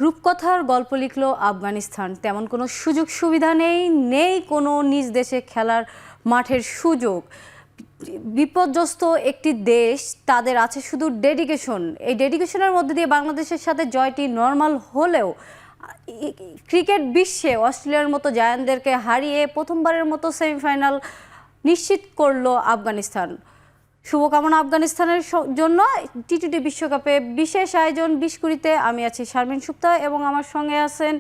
রূপকথার গল্প লিখলো আফগানিস্তান। তেমন কোনো সুযোগ সুবিধা নেই কোনো নিজ দেশে খেলার মাঠের সুযোগ। বিপর্যস্ত একটি দেশ, তাদের আছে শুধু ডেডিকেশন। এই ডেডিকেশনের মধ্যে দিয়ে বাংলাদেশের সাথে জয়টি নর্মাল হলেও ক্রিকেট বিশ্বে অস্ট্রেলিয়ার মতো জায়ান্টদেরকে হারিয়ে প্রথমবারের মতো সেমিফাইনাল নিশ্চিত করলো আফগানিস্তান। শুভকামনা আফগানিস্তানের জন্য। টি-20 বিশ্বকাপে বিশেষ আয়োজন 20 কুড়িতে। আমি আছি শারমিন সুক্তা এবং আমার সঙ্গে আছেন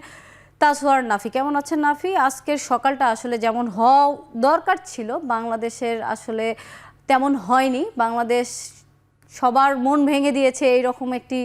তাসওয়ার নাফি। কেমন আছেন নাফি? আজকের সকালটা আসলে যেমন হওয়া দরকার ছিল বাংলাদেশের আসলে তেমন হয়নি। বাংলাদেশ সবার মন ভেঙে দিয়েছে, এইরকম একটি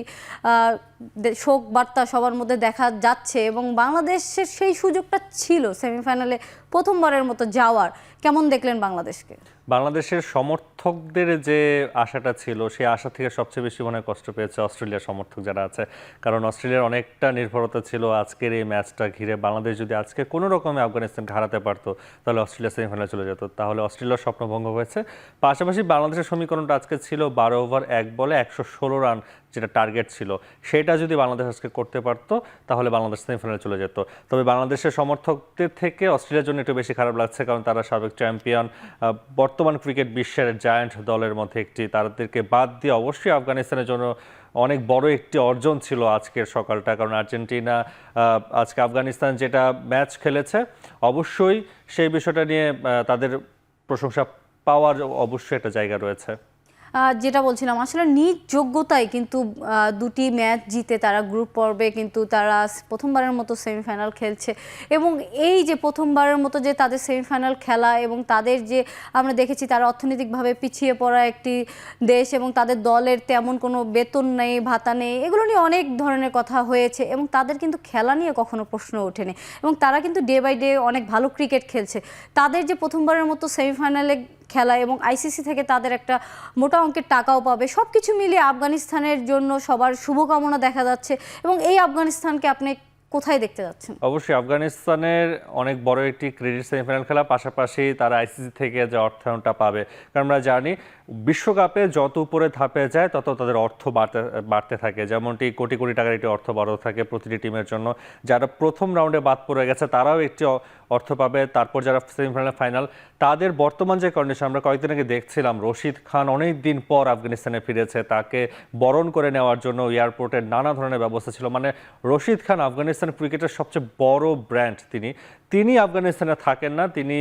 শোক বার্তা সবার মধ্যে দেখা যাচ্ছে এবং বাংলাদেশের সেই সুযোগটা ছিল সেমিফাইনালে প্রথমবারের মতো যাওয়ার। কেমন দেখলেন বাংলাদেশকে? বাংলাদেশের সমর্থকদের যে আশাটা ছিল সেই আশা থেকে সবচেয়ে বেশি মনে কষ্ট পেয়েছে অস্ট্রেলিয়ার সমর্থক যারা আছে, কারণ অস্ট্রেলিয়ার অনেকটা নির্ভরতা ছিল আজকের এই ম্যাচটা ঘিরে। বাংলাদেশ যদি আজকে কোনো রকমে আফগানিস্তানকে হারাতে পারতো তাহলে অস্ট্রেলিয়া সেমিফাইনালে চলে যেত, তাহলে অস্ট্রেলিয়ার স্বপ্নভঙ্গ হয়েছে। পাশাপাশি বাংলাদেশের সমীকরণটা আজকে ছিল 12 ওভার 1 বলে 116 রান যেটা টার্গেট ছিল, সেটা যদি বাংলাদেশ আজকে করতে পারতো তাহলে বাংলাদেশ সেমিফাইনালে চলে যেত। তবে বাংলাদেশের সমর্থকদের থেকে অস্ট্রেলিয়ার জন্য একটু বেশি খারাপ লাগছে, কারণ তারা সাবেক চ্যাম্পিয়ন, বর্তমান ক্রিকেট বিশ্বের জায়ান্ট দলের মধ্যে একটি। তাদেরকে বাদ দিয়ে অবশ্যই আফগানিস্তানের জন্য অনেক বড় একটি অর্জন ছিল আজকের সকালটা, কারণ আর্জেন্টিনা আজকে আফগানিস্তান যেটা ম্যাচ খেলেছে অবশ্যই সেই বিষয়টা নিয়ে তাদের প্রশংসা পাওয়ার অবশ্যই একটা জায়গা রয়েছে। যেটা বলছিলাম, আসলে নিজ যোগ্যতায় কিন্তু দুটি ম্যাচ জিতে তারা গ্রুপ পর্বে কিন্তু তারা প্রথমবারের মতো সেমিফাইনাল খেলছে এবং এই যে প্রথমবারের মতো যে তাদের সেমিফাইনাল খেলা এবং তাদের যে আমরা দেখেছি তারা অর্থনৈতিকভাবে পিছিয়ে পড়া একটি দেশ এবং তাদের দলের তেমন কোনো বেতন নেই, ভাতা নেই, এগুলো নিয়ে অনেক ধরনের কথা হয়েছে এবং তাদের কিন্তু খেলা নিয়ে কখনো প্রশ্ন ওঠেনি এবং তারা কিন্তু ডে বাই ডে অনেক ভালো ক্রিকেট খেলছে। তাদের যে প্রথমবারের মতো সেমিফাইনালে খেলা এবং আইসিসি থেকে তাদের একটা মোটা অঙ্কের টাকাও পাবে, সব কিছু মিলিয়ে আফগানিস্তানের জন্য সবার শুভকামনা দেখা যাচ্ছে। এবং এই আফগানিস্তানকে আপনি কোথায় দেখতে যাচ্ছেন? অবশ্যই আফগানিস্তানের অনেক বড় একটি ক্রিকেট সেমিফাইনাল খেলা, পাশাপাশি তারা আইসিসি থেকে যে অর্থায়নটা পাবে, কারণ আমরা জানি বিশ্বকাপে যত উপরে ধাপে যায় তত তাদের অর্থ বাড়তে থাকে। যেমনটি কোটি কোটি টাকার একটি অর্থ বাড়তে থাকে প্রতিটি টিমের জন্য। যারা প্রথম রাউন্ডে বাদ পড়ে গেছে তারাও একটি অর্থ পাবে। তারপর যারা সেমিফাইনাল, ফাইনাল, তাদের বর্তমান যে কন্ডিশন আমরা কয়েকদিন আগে দেখছিলাম, রশিদ খান অনেক দিন পর আফগানিস্তানে ফিরেছে, তাকে বরণ করে নেওয়ার জন্য এয়ারপোর্টের নানা ধরনের ব্যবস্থা ছিল। মানে রশিদ খান আফগানিস্তান ক্রিকেটের সবচেয়ে বড় ব্র্যান্ড। তিনি আফগানিস্তানে থাকেন না, তিনি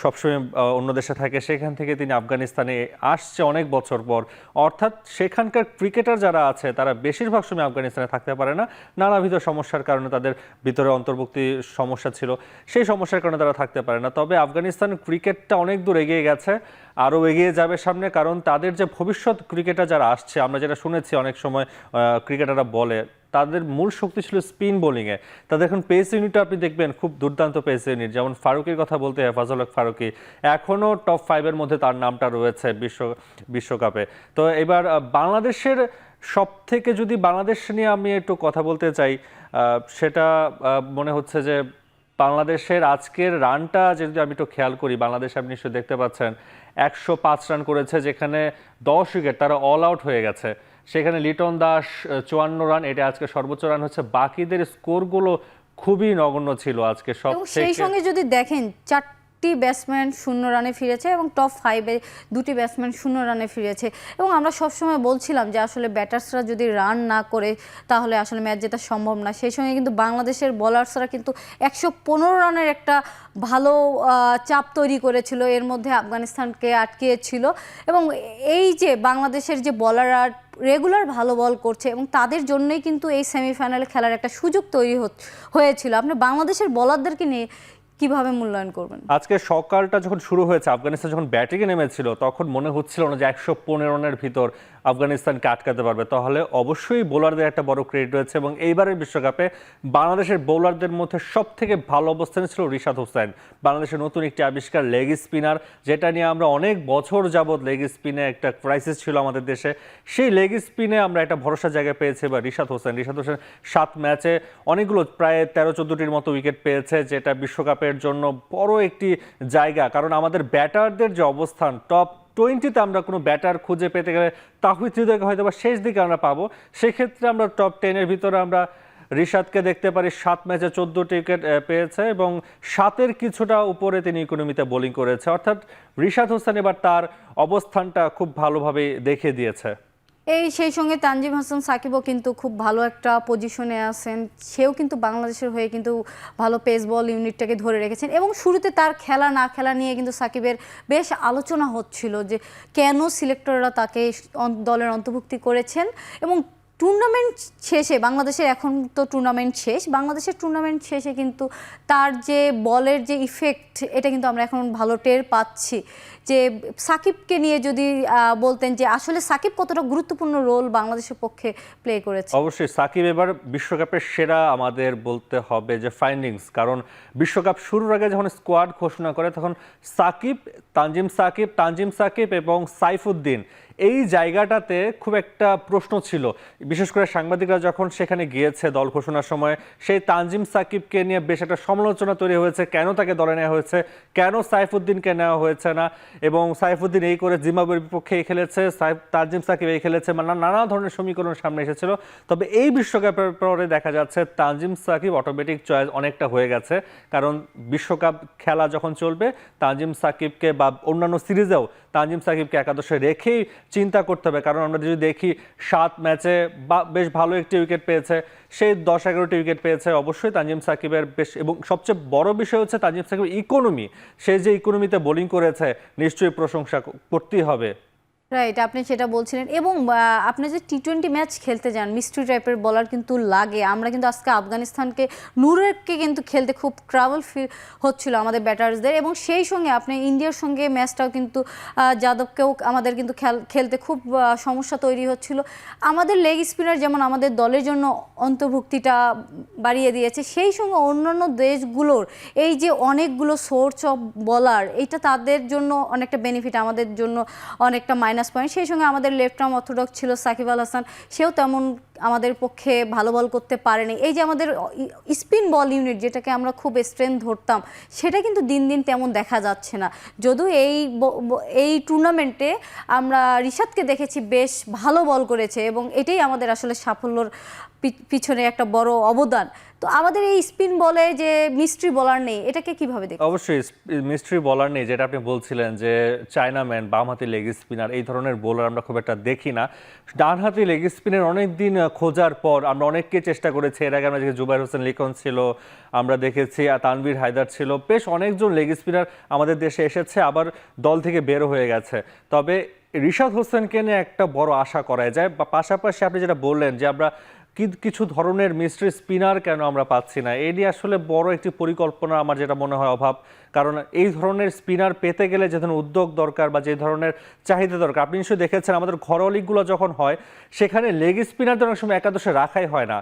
সবসময় অন্য দেশে থাকে, সেখান থেকে তিনি আফগানিস্তানে আসছে অনেক বছর পর। অর্থাৎ সেখানকার ক্রিকেটার যারা আছে তারা বেশিরভাগ সময় আফগানিস্তানে থাকতে পারে না, নানাবিধ সমস্যার কারণে, তাদের ভিতরে অন্তর্ভুক্তি সমস্যা ছিল, সেই সমস্যার কারণে তারা থাকতে পারে না। তবে আফগানিস্তান ক্রিকেটটা অনেক দূর এগিয়ে গেছে, আরও এগিয়ে যাবে সামনে, কারণ তাদের যে ভবিষ্যৎ ক্রিকেটার যারা আসছে, আমরা যেটা শুনেছি অনেক সময় ক্রিকেটাররা বলে তাদের মূল শক্তি ছিল স্পিন বোলিংয়ে। তাদের এখন পেস ইউনিটটা আপনি দেখবেন খুব দুর্দান্ত পেস ইউনিট, যেমন ফারুকির কথা বলতে হেফাজুল হক ফারুকি এখনও টপ 5-এর মধ্যে তার নামটা রয়েছে বিশ্বকাপে। তো এবার বাংলাদেশের সব থেকে যদি বাংলাদেশ নিয়ে আমি একটু কথা বলতে চাই, সেটা মনে হচ্ছে যে বাংলাদেশের আজকের রানটা যদি আমি একটু খেয়াল করি, বাংলাদেশ আপনি নিশ্চয়ই দেখতে পাচ্ছেন 105 রান করেছে, যেখানে 10 উইকেট তারা অল আউট হয়ে গেছে। সেখানে লিটন দাস 54 রান, এটা আজকে সর্বোচ্চ রান হচ্ছে। বাকিদের স্কোরগুলো খুবই নগণ্য ছিল আজকে সব থেকে। সেই সঙ্গে যদি দেখেন 4টি ব্যাটসম্যান 0 রানে ফিরেছে এবং টপ 5-এ 2টি ব্যাটসম্যান 0 রানে ফিরেছে এবং আমরা সবসময় বলছিলাম যে আসলে ব্যাটার্সরা যদি রান না করে তাহলে আসলে ম্যাচ জেতা সম্ভব না। সেই সঙ্গে কিন্তু বাংলাদেশের বোলার্সরা কিন্তু 115 রানের একটা ভালো চাপ তৈরি করেছিল, এর মধ্যে আফগানিস্তানকে আটকিয়েছিল এবং এই যে বাংলাদেশের যে বোলাররা রেগুলার ভালো বল করছে এবং তাদের জন্যই কিন্তু এই সেমিফাইনালে খেলার একটা সুযোগ তৈরি হয়েছিল। আপনি বাংলাদেশের বোলারদেরকে নিয়ে কিভাবে মূল্যায়ন করবেন? আজকে সকালটা যখন শুরু হয়েছে, আফগানিস্তান যখন ব্যাটিংয়ে নেমেছিল তখন মনে হচ্ছিল না যে 115 রানের ভিতর আফগানিস্তানকে আটকাতে পারবে, তাহলে অবশ্যই বোলারদের একটা বড় ক্রেডিট রয়েছে। এবং এইবারের বিশ্বকাপে বাংলাদেশের বোলারদের মধ্যে সব থেকে ভালো অবস্থানে ছিল রিশাদ হোসেন, বাংলাদেশের নতুন একটি আবিষ্কার লেগ স্পিনার, যেটা নিয়ে আমরা অনেক বছর যাবৎ লেগ স্পিনে একটা ক্রাইসিস ছিল আমাদের দেশে, সেই লেগ স্পিনে আমরা একটা ভরসা জায়গায় পেয়েছি। বা রিশাদ হোসেন 7 ম্যাচে অনেকগুলো প্রায় 13-14টির মতো উইকেট পেয়েছে, যেটা বিশ্বকাপের জন্য বড় একটি জায়গা। কারণ আমাদের ব্যাটারদের যে অবস্থান, টপ 20-তে আমরা কোনো ব্যাটার খুঁজে পেতে গেলে তাহিদ হৃদয়কে হয়তো বা শেষ দিকে আমরা পাবো, সেক্ষেত্রে আমরা টপ 10-এর ভিতরে আমরা রিশাদকে দেখতে পারি 7 ম্যাচে 14 উইকেট পেয়েছে এবং 7-এর কিছুটা উপরে তিনি ইকোনমিতে বোলিং করেছে, অর্থাৎ রিশাদ হোসেন এবার তার অবস্থানটা খুব ভালোভাবে দেখিয়ে দিয়েছে। সেই সঙ্গে তানজিম হাসান সাকিবও কিন্তু খুব ভালো একটা পজিশনে আছেন, সেও কিন্তু বাংলাদেশের হয়ে কিন্তু ভালো পেস বল ইউনিটটাকে ধরে রেখেছেন এবং শুরুতে তার খেলা না খেলা নিয়ে কিন্তু সাকিবের বেশ আলোচনা হচ্ছিল যে কেন সিলেক্টররা তাকে দলের অন্তর্ভুক্তি করেছেন। এবং টুর্নামেন্ট শেষে, বাংলাদেশের এখন তো টুর্নামেন্ট শেষ, বাংলাদেশের টুর্নামেন্ট শেষে কিন্তু তার যে বলের যে ইফেক্ট, এটা কিন্তু আমরা এখন ভালো টের পাচ্ছি। যে সাকিবকে নিয়ে যদি বলতেন যে আসলে সাকিব কতটা গুরুত্বপূর্ণ রোল বাংলাদেশের পক্ষে প্লে করেছে। অবশ্যই সাকিব এবার বিশ্বকাপের সেরা আমাদের বলতে হবে যে ফাইন্ডিংস, কারণ বিশ্বকাপ শুরুর আগে যখন স্কোয়াড ঘোষণা করে তখন সাকিব, তানজিম সাকিব এবং সাইফুদ্দিন এই জায়গাটাতে খুব একটা প্রশ্ন ছিল, বিশেষ করে সাংবাদিকরা যখন সেখানে গিয়েছে দল ঘোষণার সময়, সেই তানজিম সাকিবকে নিয়ে বেশ একটা সমালোচনা তৈরি হয়েছে, কেন তাকে দলে নেওয়া হয়েছে, কেন সাইফুদ্দিনকে নেওয়া হয়েছে না, এবং সাইফুদ্দিন এই করে জিম্বাবুয়ের বিপক্ষে খেলেছে, তানজিম সাকিব এই খেলেছে, মানে নানা ধরনের সমীকরণ সামনে এসেছিল। তবে এই বিশ্বকাপের পরে দেখা যাচ্ছে তানজিম সাকিব অটোমেটিক চয়েস অনেকটা হয়ে গেছে, কারণ বিশ্বকাপ খেলা যখন চলবে তানজিম সাকিবকে বা অন্যান্য সিরিজেও তানজিম সাকিবকে একাদশে রেখেই চিন্তা করতে হবে। কারণ আমরা যদি দেখি 7 ম্যাচে বেশ ভালো একটি উইকেট পেয়েছে, সেই 10-11টি উইকেট পেয়েছে, অবশ্যই তানজিম সাকিবের বেশ, এবং সবচেয়ে বড় বিষয় হচ্ছে তানজিম সাকিবের ইকোনমি, সে যে ইকোনমিতে বোলিং করেছে নিশ্চয়ই প্রশংসা করতেই হবে। রাইট, আপনি সেটা বলছিলেন। এবং আপনি যে টি-20 ম্যাচ খেলতে যান, মিস্ট্রি টাইপের বলার কিন্তু লাগে। আমরা কিন্তু আজকে আফগানিস্তানকে, নূরেরকে কিন্তু খেলতে খুব ট্রাভেল ফিল হচ্ছিল আমাদের ব্যাটার্সদের, এবং সেই সঙ্গে আপনি ইন্ডিয়ার সঙ্গে ম্যাচটাও কিন্তু যাদবকেও আমাদের কিন্তু খেলতে খুব সমস্যা তৈরি হচ্ছিল। আমাদের লেগ স্পিনার যেমন আমাদের দলের জন্য অন্তর্ভুক্তিটা বাড়িয়ে দিয়েছে, সেই সঙ্গে অন্যান্য দেশগুলোর এই যে অনেকগুলো সোর্স অফ বলার, এইটা তাদের জন্য অনেকটা বেনিফিট, আমাদের জন্য অনেকটা মাইনাস পয়েন্ট। সেই সঙ্গে আমাদের লেফট আর্ম অর্থোডক্স ছিল সাকিব আল হাসান, সেও তেমন আমাদের পক্ষে ভালো বল করতে পারেনি। এই যে আমাদের স্পিন বল ইউনিট, যেটাকে আমরা খুব স্ট্রেংথ ধরতাম, সেটা কিন্তু দিন দিন তেমন দেখা যাচ্ছে না। যদিও এই টুর্নামেন্টে আমরা রিশাদকে দেখেছি বেশ ভালো বল করেছে, এবং এটাই আমাদের আসলে সাফল্যর পিছনে একটা বড় অবদান। তো আমাদের এই স্পিন বলে যে মিস্ট্রি বলার নেই, এটাকে কিভাবে দেখেন? অবশ্যই মিস্ট্রি বলার নেই, যেটা আপনি বলছিলেন যে চায়নাম্যান, বামহাতি লেগ স্পিনার, এই ধরনের বোলার আমরা খুব একটা দেখি না। ডানহাতি লেগ স্পিনের অনেক দিন খোঁজার পর আমরা অনেককে চেষ্টা করেছি। এর আগে আমরা যে জুবাইর হোসেন লিখন ছিল, আমরা দেখেছি তানভীর হায়দার ছিল, বেশ অনেকজন লেগ স্পিনার আমাদের দেশে এসেছে, আবার দল থেকে বের হয়ে গেছে। তবে রিশাদ হোসেনকে নিয়ে একটা বড় আশা করা যায়। বা পাশাপাশি আপনি যেটা বললেন যে আমরা কিছু ধরনের মিস্ট্রি স্পিনার কেন আমরা পাচ্ছি না, এই নিয়ে আসলে বড় একটি পরিকল্পনা আমার যেটা মনে হয় অভাব। কারণ এই ধরনের স্পিনার পেতে গেলে যে ধরনের উদ্যোগ দরকার বা যে ধরনের চাহিদা দরকার, আপনি নিশ্চয়ই দেখেছেন আমাদের ঘরোয়া লিগগুলো যখন হয় সেখানে লেগ স্পিনারদের অনেক সময় একাদশে রাখাই হয় না।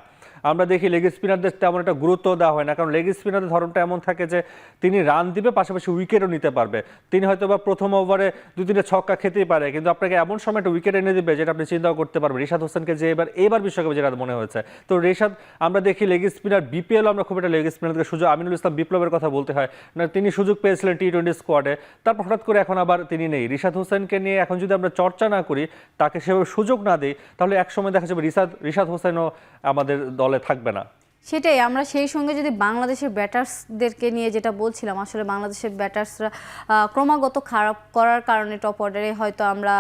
আমরা দেখি লেগ স্পিনারদের তেমন একটা গুরুত্ব দেওয়া হয় না, কারণ লেগ স্পিনারদের ধরনটা এমন থাকে যে তিনি রান দিবে, পাশাপাশি উইকেটও নিতে পারবে। তিনি হয়তো বা প্রথম ওভারে 2-3টে ছক্কা খেতেই পারে, কিন্তু আপনাকে এমন সময় একটা উইকেট এনে দিবে যেটা আপনি চিন্তাও করতে পারবেন। রিশাদ হোসেনকে যে এবার বিশ্বকাপে যেটা মনে হয়েছে, তো রিশাদ, আমরা দেখি লেগ স্পিনার বিপিএল আমরা খুব একটা লেগ স্পিনারদের সুযোগ, আমিনুল ইসলাম বিপ্লবের কথা বলতে হয় না, তিনি সুযোগ পেয়েছিলেন টি-20 স্কোয়াডে, তারপর হঠাৎ করে এখন আবার তিনি নেই। রিশাদ হোসেনকে নিয়ে এখন যদি আমরা চর্চা না করি, তাকে সেভাবে সুযোগ না দিই, তাহলে একসময় দেখা যাবে রিশাদ হোসেনও আমাদের দলে থাকবে না। সেটাই, আমরা সেই সঙ্গে যদি বাংলাদেশের ব্যাটার্সদেরকে নিয়ে যেটা বলছিলাম, আসলে বাংলাদেশের ব্যাটার্সরা ক্রমাগত খারাপ করার কারণে টপ অর্ডারে হয়তো আমরা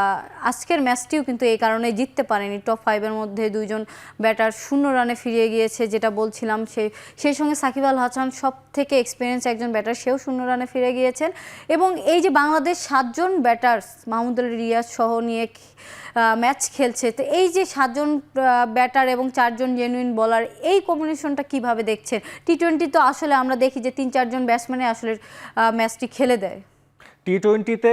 আজকের ম্যাচটিও কিন্তু এই কারণে জিততে পারিনি। টপ 5-এর মধ্যে 2জন ব্যাটার 0 রানে ফিরিয়ে গিয়েছে, যেটা বলছিলাম। সেই সঙ্গে সাকিব আল হাসান সব থেকে এক্সপিরিয়েন্স একজন ব্যাটার, সেও 0 রানে ফিরে গিয়েছেন। এবং এই যে বাংলাদেশ 7জন ব্যাটার্স মাহমুদুল রিয়াজ সহ নিয়ে ম্যাচ খেলছে, তো এই যে 7জন ব্যাটার এবং 4জন জেনুইন বলার, এই কম্বিনেশনটা কিভাবে দেখছেন? টি-20 তো আসলে আমরা দেখি যে 3-4জন ব্যাটসম্যানে আসলে ম্যাচটি খেলে দেয়। টি-20তে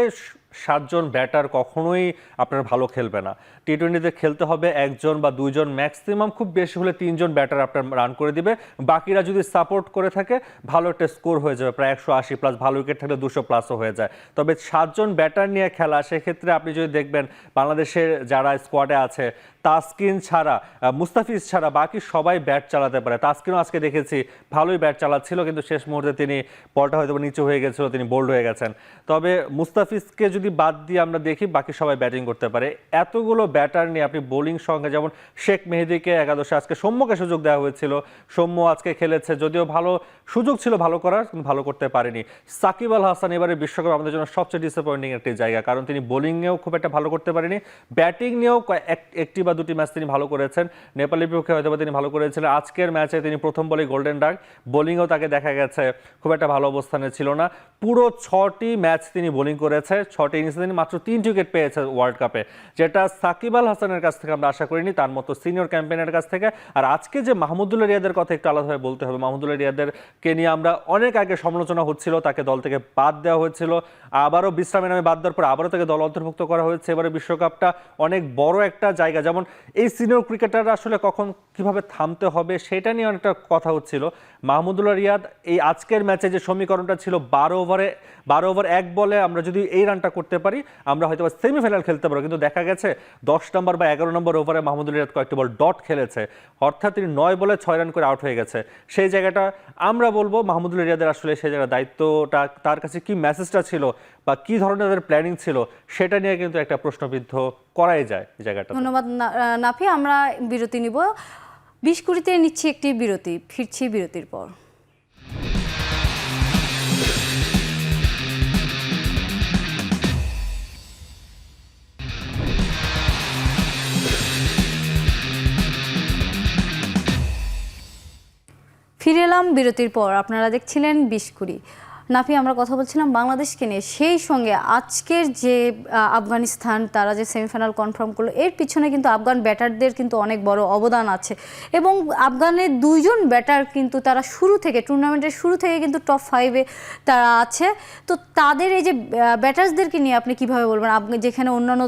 7জন ব্যাটার কখনোই আপনার ভালো খেলবে না। টি-20তে খেলতে হবে 1জন বা 2জন, ম্যাক্সিমাম খুব বেশি হলে 3জন ব্যাটার আপনার রান করে দিবে। বাকিরা যদি সাপোর্ট করে থাকে ভালো একটা স্কোর হয়ে যাবে, প্রায় 180+, ভালো উইকেট থাকলে 200+ও হয়ে যায়। তবে 7জন ব্যাটার নিয়ে খেলা, সেক্ষেত্রে আপনি যদি দেখবেন বাংলাদেশের যারা স্কোয়াডে আছে, তাসকিন ছাড়া, মুস্তাফিজ ছাড়া বাকি সবাই ব্যাট চালাতে পারে। তাসকিনও আজকে দেখেছি ভালোই ব্যাট চালাচ্ছিল, কিন্তু শেষ মুহূর্তে তিনি বলটা হয়তো নিচু হয়ে গেছিল, তিনি বোল্ড হয়ে গেছেন। তবে মুস্তাফিজকে যদি বাদ দিয়ে আমরা দেখি বাকি সবাই ব্যাটিং করতে পারে। এতগুলো ব্যাটার নিয়ে আপনি বোলিং সঙ্গে যেমন শেখ মেহেদীকে একাদশে, আজকে সৌম্যকে সুযোগ দেওয়া হয়েছিল, সৌম্য আজকে খেলেছে, যদিও ভালো সুযোগ ছিল ভালো করার, কিন্তু ভালো করতে পারেনি। সাকিব আল হাসান এবারে বিশ্বকাপ আমাদের জন্য সবচেয়ে ডিসঅ্যাপয়েন্টিং একটি জায়গা, কারণ তিনি বোলিংয়েও খুব একটা ভালো করতে পারেনি, ব্যাটিং নিয়েও একটি বা দুটি ম্যাচ তিনি ভালো করেছেন, নেপালের বিপক্ষে হয়তো তিনি ভালো করেছিলেন। আজকের ম্যাচে তিনি প্রথম বলে গোল্ডেন ডাক, বোলিংয়েও তাকে দেখা গেছে খুব একটা ভালো অবস্থানে ছিল না। পুরো 6টি ম্যাচ তিনি বোলিং করেছে, 6টি ইনিংসে তিনি মাত্র 3 উইকেট পেয়েছে ওয়ার্ল্ড কাপে, যেটা সাকিব আল হাসানের কাছ থেকে আমরা আশা করিনি, তার মতো সিনিয়র ক্যাম্পেইনের কাছ থেকে। আর আজকে যে মাহমুদুল্লাহ রিয়াদের কথা একটু আলাদাভাবে বলতে হবে, মাহমুদুল্লাহ রিয়াদেরকে নিয়ে আমরা অনেক আগে সমালোচনা হচ্ছিল, তাকে দল থেকে বাদ দেওয়া হয়েছিল, আবারও বিশ্রামের নামে বাদ দেওয়ার পর আবারও তাকে দল অন্তর্ভুক্ত করা হয়েছে। এবারে বিশ্বকাপটা অনেক বড় একটা জায়গা, যেমন এই সিনিয়র ক্রিকেটাররা আসলে কখন কিভাবে থামতে হবে সেটা নিয়ে অনেকটা কথা হচ্ছিল। মাহমুদুল্লাহ রিয়াদ এই আজকের ম্যাচে যে সমীকরণটা ছিল 12 ওভার 1 বলে আমরা যদি এই রানটা করতে পারি আমরা হয়তো সেমিফাইনাল খেলতে পারবো, কিন্তু দেখা গেছে 10 নম্বর বা 11 নম্বর ওভারে মাহমুদুল্লাহ রিয়াদ কয়েকটি বল ডট খেলেছে, অর্থাৎ তিনি 9 বলে 6 রান করে আউট হয়ে গেছে। সেই জায়গাটা আমরা বলবো মাহমুদুল্লাহ রিয়াদের আসলে সেই জায়গার দায়িত্বটা তার কাছে কি মেসেজটা ছিল বা কি ধরনের তাদের প্ল্যানিং ছিল সেটা নিয়ে কিন্তু একটা প্রশ্নবিদ্ধ করাই যায় এই জায়গাটা। ধন্যবাদ নাফি। আমরা বিরতি নিব, 20-20-তে নিচ্ছি একটি বিরতি, ফিরছি বিরতির পর। ফিরে এলাম বিরতির পর, আপনারা দেখছিলেন 20-20। নাফি, আমরা কথা বলছিলাম বাংলাদেশকে নিয়ে, সেই সঙ্গে আজকের যে আফগানিস্তান তারা যে সেমিফাইনাল কনফার্ম করলো, এর পিছনে কিন্তু আফগান ব্যাটারদের কিন্তু অনেক বড় অবদান আছে, এবং আফগানের 2 জন ব্যাটার কিন্তু তারা শুরু থেকে, টুর্নামেন্টের শুরু থেকে কিন্তু টপ 5-এ তারা আছে। তো তাদের এই যে ব্যাটার্সদেরকে নিয়ে আপনি কিভাবে বলবেন, যেখানে অন্যান্য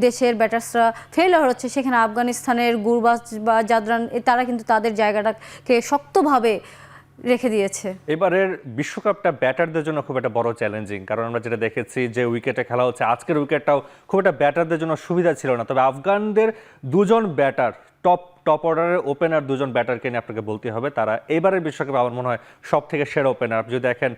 দেশের ব্যাটার্সরা ফেলিওর হচ্ছে, সেখানে আফগানিস্তানের গুরবাজ বা জাদরান তারা কিন্তু তাদের জায়গাটাকে শক্তভাবে রেখে দিয়েছে। এবারের বিশ্বকাপটা ব্যাটারদের জন্য খুব একটা বড় চ্যালেঞ্জিং, কারণ আমরা যেটা দেখেছি যে উইকেটে খেলা হচ্ছে, আজকের উইকেটটাও খুব একটা ব্যাটারদের জন্য সুবিধা ছিল না। তবে আফগানদের 2 জন ব্যাটার, টপ অর্ডারের ওপেনার 2 জন ব্যাটারকে নিয়ে আপনাকে বলতে হবে, তারা এবারের বিশ্বকাপে আমার মনে হয় সব থেকে সেরা ওপেনার। আপনি যদি দেখেন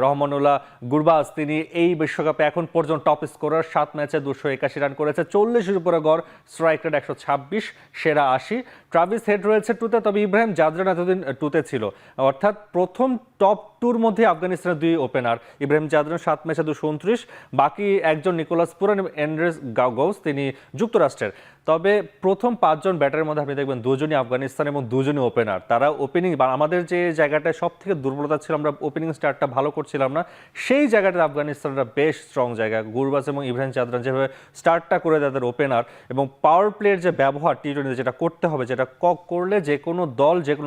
রহমানুল্লাহ গুরবাজ, তিনি এই বিশ্বকাপে এখন পর্যন্ত টপ স্কোরার, 7 ম্যাচে 281 রান করেছে, 40-এর উপরে গড়, স্ট্রাইক রেট 126, সেরা 80। ট্রাভিস হেড রয়েছে 2তে, তবে ইব্রাহিম জাদরান এতদিন 2তে ছিল, অর্থাৎ প্রথম টপ 2-র মধ্যে আফগানিস্তানের 2 ওপেনার, ইব্রাহিম জাদরান 7 ম্যাচে 229, বাকি একজন নিকোলাস পুরান, এন্ড্রেস গাউস, তিনি যুক্তরাষ্ট্রের। তবে প্রথম 5 জন ব্যাটারের মধ্যে আপনি দেখবেন 2 জনই আফগানিস্তান এবং 2 জনই ওপেনার। তারা ওপেনিং, আমাদের যে জায়গাটায় সব থেকে দুর্বলতা ছিল, আমরা ওপেনিং স্টার্টটা ভালো করছিলাম না, সেই জায়গাটাতে আফগানিস্তানরা বেশ স্ট্রং জায়গা। গুরবাজ এবং ইব্রাহিম জাদরান যেভাবে স্টার্টটা করে তাদের ওপেনার, এবং পাওয়ার প্লের যে ব্যবহার টি-20 যেটা করতে হবে, যেটা করলে যে কোনো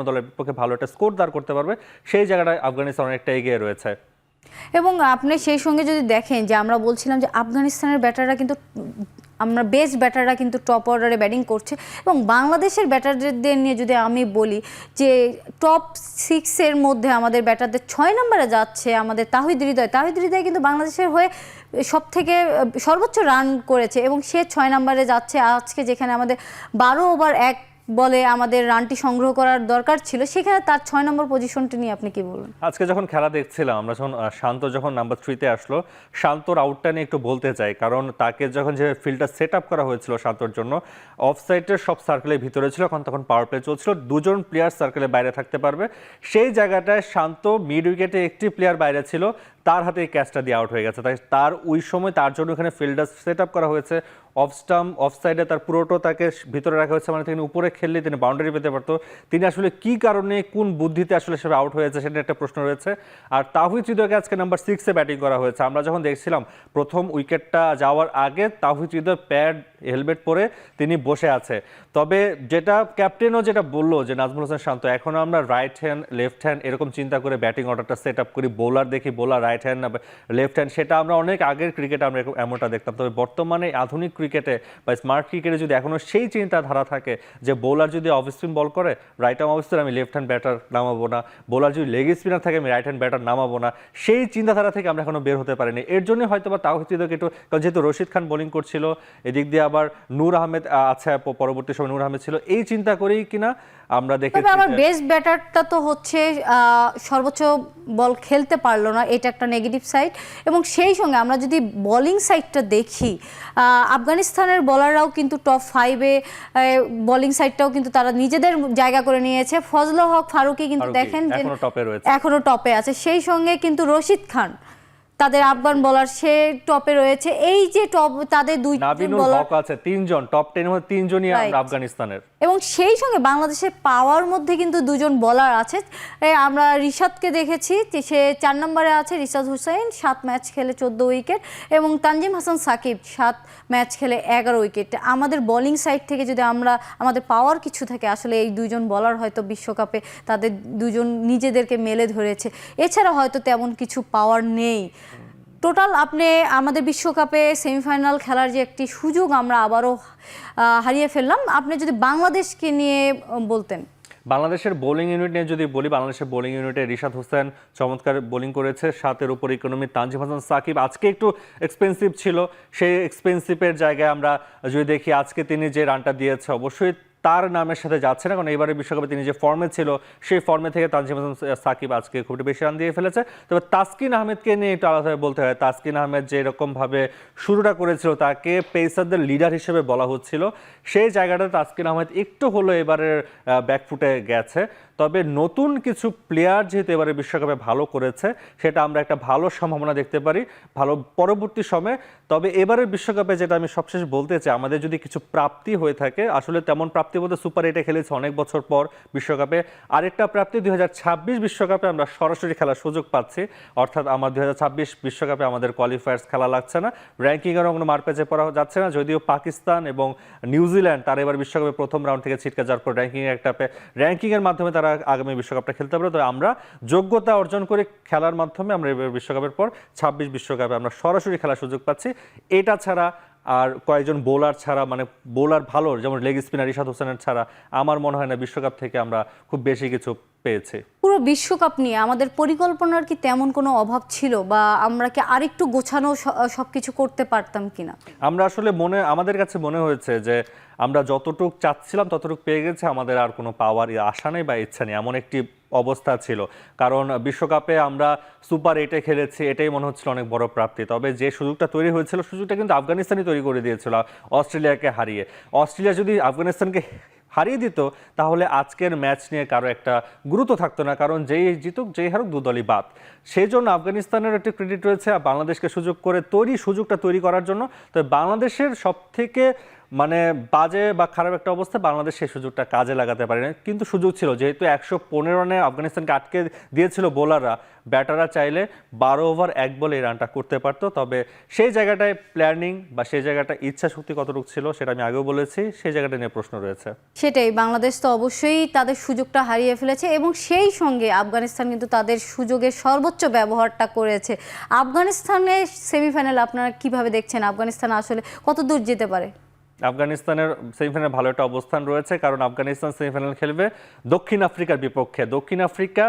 দলের বিপক্ষে ভালো একটা স্কোর দাঁড় করতে পারবে, সেই জায়গাটায় আফগানিস্তান অনেকটা এগিয়ে রয়েছে। এবং আপনি সেই সঙ্গে যদি দেখেন যে আমরা বলছিলাম যে আফগানিস্তানের ব্যাটাররা কিন্তু, আমরা বেস্ট ব্যাটাররা কিন্তু টপ অর্ডারে ব্যাটিং করছে, এবং বাংলাদেশের ব্যাটারদের নিয়ে যদি আমি বলি যে টপ 6-এর মধ্যে আমাদের ব্যাটারদের 6 নম্বরে যাচ্ছে আমাদের তাহিদ হৃদয় কিন্তু বাংলাদেশের হয়ে সর্বোচ্চ রান করেছে, এবং সে 6 নম্বরে যাচ্ছে। আজকে যেখানে আমাদের 12 ওভার 1 বলে আমাদের রানটি সংগ্রহ করার দরকার ছিল, সেখানে তার 6 নম্বর পজিশনটি নিয়ে আপনি কি বলবেন? আজকে যখন খেলা দেখছিলাম আমরা, যখন শান্ত যখন নাম্বার 3-তে আসলো, শান্তর আউটটা নিয়ে একটু বলতে চাই, কারণ তাকে যখন যে ফিল্ডটা সেট আপ করা হয়েছিল শান্তর জন্য, অফসাইডের সব সার্কেলের ভিতরে ছিল, তখন পাওয়ার প্লে চলছিল, 2 জন প্লেয়ার সার্কেলের বাইরে থাকতে পারবে, সেই জায়গাটায় শান্ত মিড উইকেটে একটি প্লেয়ার বাইরে ছিল, তার হাতে এই ক্যাচটা দিয়ে আউট হয়ে গেছে। তাই তার ওই সময় তার জন্য এখানে ফিল্ডার সেট আপ করা হয়েছে, অফ সাইডে তার পুরোটা তাকে ভিতরে রাখা হয়েছে, মানে তিনি উপরে খেললে তিনি বাউন্ডারি পেতে পারতো। তিনি আসলে কি কারণে, কোন বুদ্ধিতে আসলে সে আউট হয়েছে সেটা একটা প্রশ্ন রয়েছে। আর তাহিদ হৃদয়কে আজকে নাম্বার 6-এ ব্যাটিং করা হয়েছে। আমরা যখন দেখছিলাম প্রথম উইকেটটা যাওয়ার আগে তাহিদ হৃদয় প্যাড হেলমেট পরে তিনি বসে আছে, তবে যেটা ক্যাপ্টেনও যেটা বললো যে নাজমুল হোসেন শান্ত, এখন আমরা রাইট হ্যান্ড লেফট হ্যান্ড এরকম চিন্তা করে ব্যাটিং অর্ডারটা সেট আপ করি, বোলার দেখি বোলার রাইট হ্যান্ড না লেফট হ্যান্ড, সেটা আমরা অনেক আগের ক্রিকেটে আমরা এমনটা দেখতাম। তবে বর্তমানে আধুনিক ক্রিকেটে বা স্মার্ট ক্রিকেটে যদি এখনও সেই চিন্তাধারা থাকে যে বোলার যদি অফ স্পিন বল করে, রাইট আর্ম অফ স্পিনার আমি লেফট হ্যান্ড ব্যাটার নামাবো না, বোলার যদি লেগ স্পিনার থাকে আমি রাইট হ্যান্ড ব্যাটার নামাবো না, সেই চিন্তাধারা থেকে আমরা এখনো বের হতে পারিনি। এর জন্য হয়তো বা তাহিদ হৃদয়কে একটু, যেহেতু রশিদ খান বোলিং করছিল, এদিক দিয়ে আবার আবার নূর আহমেদ আছে, পরবর্তী সময় নূর আহমেদ ছিল, এই চিন্তা করেই কিনা আমরা তবে দেখেছি আমার বেস্ট ব্যাটারটা তো হচ্ছে সর্বোচ্চ বল খেলতে পারলো না, এটা একটা নেগেটিভ সাইড। এবং সেই সঙ্গে আমরা যদি বোলিং সাইডটা দেখি, আফগানিস্তানের বোলাররাও কিন্তু টপ 5-এ বোলিং সাইডটাও কিন্তু তারা নিজেদের জায়গা করে নিয়েছে। ফজলুল হক ফারুকী কিন্তু দেখেন যে এখনো টপে রয়েছে, এখনো টপে আছে। সেই সঙ্গে কিন্তু রশিদ খান তাদের আফগান বোলার, সে টপে রয়েছে। এই যে টপ তাদের দুই নাবিনুল হক আছে, 3 জন টপ 10 এর মধ্যে 3 জনই আফগানিস্তানের। এবং সেই সঙ্গে বাংলাদেশের পাওয়ার মধ্যে কিন্তু দুজন বোলার আছে। আমরা রিশাদকে দেখেছি, সে 4 নম্বরে আছে। রিশাদ হুসাইন 7 ম্যাচ খেলে 14 উইকেট, এবং তানজিম হাসান সাকিব 7 ম্যাচ খেলে 11 উইকেট। আমাদের বোলিং সাইড থেকে যদি আমাদের পাওয়ার কিছু থাকে, আসলে এই দুজন বোলার হয়তো বিশ্বকাপে তাদের দুজন নিজেদেরকে মেলে ধরেছে। এছাড়া হয়তো তেমন কিছু পাওয়ার নেই। টোটাল আপনি আমাদের বিশ্বকাপে সেমিফাইনাল খেলার যে একটি সুযোগ আমরা আবারও হারিয়ে ফেললাম, আপনি যদি বাংলাদেশকে নিয়ে বলতেন। বাংলাদেশের বোলিং ইউনিট নিয়ে যদি বলি, বাংলাদেশের বোলিং ইউনিটে রিশাদ হোসেন চমৎকার বোলিং করেছে, 7-এর উপর ইকোনমি। তানজিম হাসান সাকিব আজকে একটু এক্সপেন্সিভ ছিল, সেই এক্সপেন্সিভের জায়গায় আমরা যদি দেখি আজকে তিনি যে রানটা দিয়েছে অবশ্যই তার নামের সাথে যাচ্ছে না, কারণ এবারে বিশ্বকাপে তিনি যে ফর্মে ছিল সেই ফর্মে থেকে তানজিম হাসান সাকিব আজকে খুব বেশি রান দিয়ে ফেলেছে। তবে তাসকিন আহমেদকে নিয়ে একটু আলাদাভাবে বলতে হয়। তাসকিন আহমেদ যে এরকমভাবে শুরুটা করেছিল, তাকে পেসারদের লিডার হিসেবে বলা হচ্ছিল, সেই জায়গাটা তাসকিন আহমেদ একটু হলো এবারের ব্যাকফুটে গেছে। তবে নতুন কিছু প্লেয়ার যেহেতু এবারে বিশ্বকাপে ভালো করেছে, সেটা আমরা একটা ভালো সম্ভাবনা দেখতে পারি ভালো পরবর্তী সময়ে। তবে এবারের বিশ্বকাপে যেটা আমি সবশেষ বলতে চাই, আমাদের যদি কিছু প্রাপ্তি হয়ে থাকে, আসলে তেমন প্রাপ্তি বলতে সুপার 8-এ খেলেছে অনেক বছর পর বিশ্বকাপে। আরেকটা প্রাপ্তি 2026 বিশ্বকাপে আমরা সরাসরি খেলার সুযোগ পাচ্ছি, অর্থাৎ আমার 2026 বিশ্বকাপে আমাদের কোয়ালিফায়ার্স খেলা লাগছে না, র্যাঙ্কিংয়েরও কোনো মারপ্যাচে পড়া যাচ্ছে না। যদিও পাকিস্তান এবং নিউজিল্যান্ড তারা এবার বিশ্বকাপে প্রথম রাউন্ড থেকে ছিটকে যাওয়ার পর র্যাঙ্কিংয়ের মাধ্যমে তারা আগামী বিশ্বকাপটা খেলতে পারে। তো আমরা যোগ্যতা অর্জন করে খেলার মাধ্যমে আমরা এবার বিশ্বকাপের পর 26 বিশ্বকাপে আমরা সরাসরি খেলার সুযোগ পাচ্ছি। এটা ছাড়া আর কয়েকজন বোলার ছাড়া, মানে বোলার ভালো যেমন লেগ স্পিনার রিশাদ হোসেনের ছাড়া আমার মনে হয় না বিশ্বকাপ থেকে আমরা খুব বেশি কিছু পেয়েছি। পুরো বিশ্বকাপ নিয়ে আমাদের পরিকল্পনার কি তেমন কোনো অভাব ছিল, বা আমরা কি আরেকটু গোছানো সবকিছু করতে পারতাম কিনা? আমরা আসলে আমাদের কাছে মনে হয়েছে যে আমরা যতটুকু চাচ্ছিলাম ততটুকু পেয়ে গেছে, আমাদের আর কোনো পাওয়ার আশা নেই বা ইচ্ছা নেই, এমন একটি অবস্থা ছিল। কারণ বিশ্বকাপে আমরা সুপার 8-এ খেলেছি, এটাই মনে হচ্ছিল অনেক বড় প্রাপ্তি। তবে যে সুযোগটা তৈরি হয়েছিল, সুযোগটা কিন্তু আফগানিস্তানই তৈরি করে দিয়েছিল অস্ট্রেলিয়াকে হারিয়ে। অস্ট্রেলিয়া যদি আফগানিস্তানকে হারিয়ে দিত, তাহলে আজকের ম্যাচ নিয়ে কারো একটা গুরুত্ব থাকতো না, কারণ যেই জিতুক যেই হারুক দুদলই বাদ। সেই জন্য আফগানিস্তানের একটি ক্রেডিট রয়েছে বাংলাদেশকে সুযোগটা তৈরি করার জন্য। তবে বাংলাদেশের সব থেকে মানে বাজে বা খারাপ একটা অবস্থা, বাংলাদেশ সেই সুযোগটা কাজে লাগাতে পারে না, কিন্তু সুযোগ ছিল। যেহেতু 115 রানে আফগানিস্তানকে আটকে দিয়েছিল বোলাররা, ব্যাটাররা চাইলে 12 ওভার 1 বলে এই রানটা করতে পারতো। তবে সেই জায়গাটায় প্ল্যানিং বা সেই জায়গাটা ইচ্ছা শক্তি কতটুকু ছিল সেটা আমি আগেও বলেছি, সেই জায়গাটা নিয়ে প্রশ্ন রয়েছে। সেটাই, বাংলাদেশ তো অবশ্যই তাদের সুযোগটা হারিয়ে ফেলেছে, এবং সেই সঙ্গে আফগানিস্তান কিন্তু তাদের সুযোগের সর্বোচ্চ ব্যবহারটা করেছে। আফগানিস্তানের সেমিফাইনাল আপনারা কিভাবে দেখছেন? আফগানিস্তান আসলে কত দূর যেতে পারে? আফগানিস্তানের সেমিফাইনালে ভালো একটা অবস্থান রয়েছে, কারণ আফগানিস্তান সেমিফাইনাল খেলবে দক্ষিণ আফ্রিকার বিপক্ষে। দক্ষিণ আফ্রিকা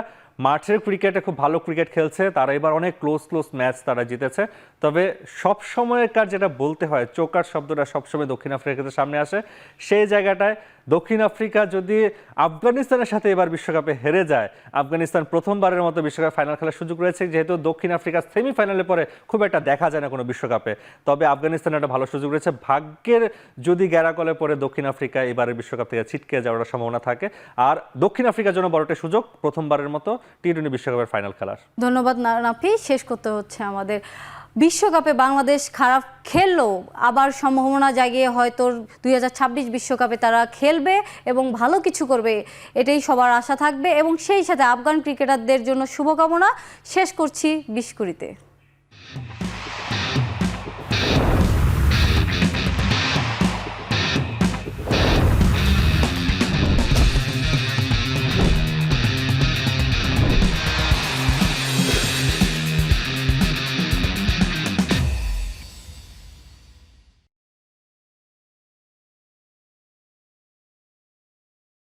মাঠের ক্রিকেটে খুব ভালো ক্রিকেট খেলছে, তারা এবার অনেক ক্লোজ ম্যাচ তারা জিতেছে। তবে সব সময়কার যেটা বলতে হয়, চোকার শব্দটা সবসময় দক্ষিণ আফ্রিকাতে সামনে আসে। সেই জায়গাটায় দক্ষিণ আফ্রিকা যদি আফগানিস্তানের সাথে এবার বিশ্বকাপে হেরে যায়, আফগানিস্তান প্রথমবারের মতো বিশ্বকাপ ফাইনাল খেলার সুযোগ রয়েছে, যেহেতু দক্ষিণ আফ্রিকা সেমিফাইনালে পরে খুব একটা দেখা যায় না কোনো বিশ্বকাপে। তবে আফগানিস্তানের একটা ভালো সুযোগ রয়েছে, ভাগ্যের যদি গ্যারাকলে পরে দক্ষিণ আফ্রিকা এবারের বিশ্বকাপ থেকে ছিটকে যাওয়ার সম্ভাবনা থাকে। আর দক্ষিণ আফ্রিকার জন্য বড় একটা সুযোগ প্রথমবারের মতো টি-20 বিশ্বকাপের ফাইনাল খেলার। ধন্যবাদ নাফি। শেষ করতে হচ্ছে আমাদের, বিশ্বকাপে বাংলাদেশ খারাপ খেললেও আবার সম্ভাবনা জাগিয়ে হয়তো 2026 বিশ্বকাপে তারা খেলবে এবং ভালো কিছু করবে, এটাই সবার আশা থাকবে। এবং সেই সাথে আফগান ক্রিকেটারদের জন্য শুভকামনা। শেষ করছি 20 কুড়িতে।